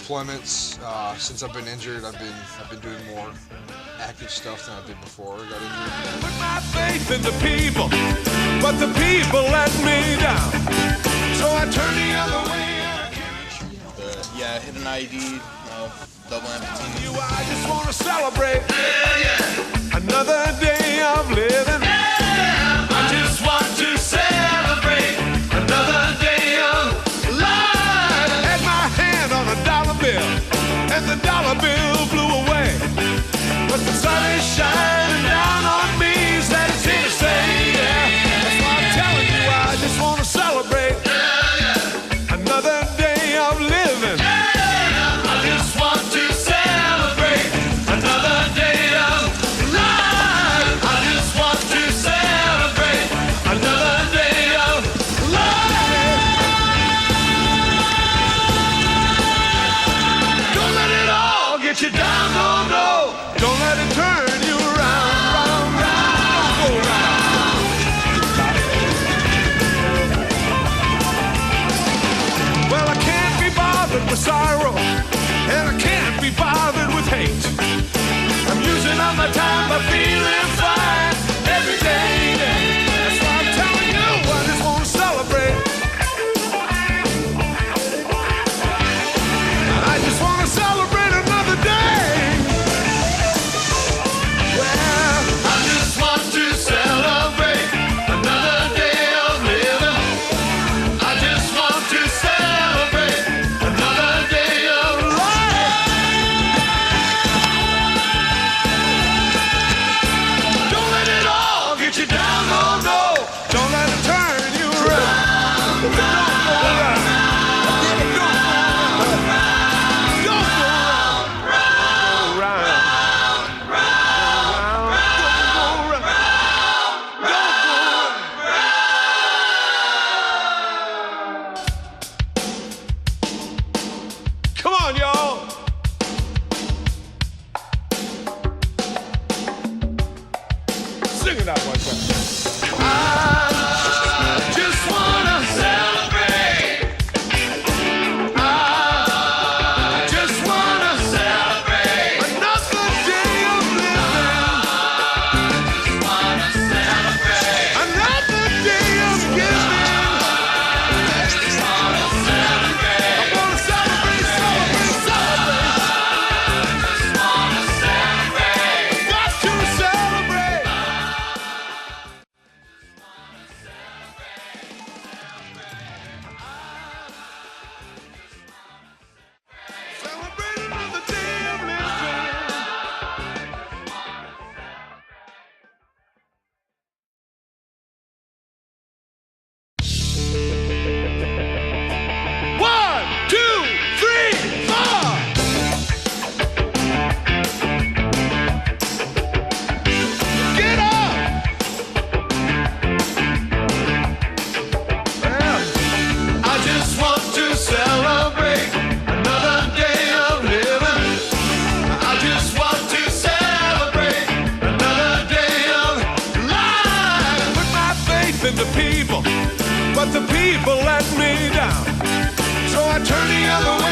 deployments. Since I've been injured, I've been doing more active stuff than I did before I got injured. Put my faith in the people, but the people let me down. So I turned the other way. Yeah, hit an IED, double amputee. I just want to celebrate another day of living. I just want to celebrate another day of life. Had my hand on a dollar bill, and the dollar bill flew away. But the sun is shining down on me, said it's here to stay. Yeah, that's why I'm telling you, I just want to celebrate another day of living. I just want to celebrate another day of life. I just want to celebrate another day of life. Don't let it all get you down, no, no. Don't let it turn you around, round, round. Don't go round. Well, I can't be bothered with sorrow, and I can't be bothered with hate. I'm using up my time by feeling fine every day. That's why I'm telling you, I just want to celebrate. I just want to celebrate another day. Well, I just want to celebrate another day of living. I just want to celebrate another day of life. Don't let it all get you down, no, no. Don't let it turn you around. Don't go around. Don't go around. Don't go around. Don't go around. Come on, y'all. Sing it out one time. I just wanna celebrate. I just wanna celebrate another day of living. I just wanna celebrate another day of giving. I just wanna celebrate. I wanna celebrate, celebrate, celebrate. I just wanna celebrate. Got to celebrate. Celebrate another day of living. One, two, three, four. Get up. Well, I just want to celebrate another day of living. I just want to celebrate another day of life. Put my faith in the people, but the people let me down. So I turn the other way.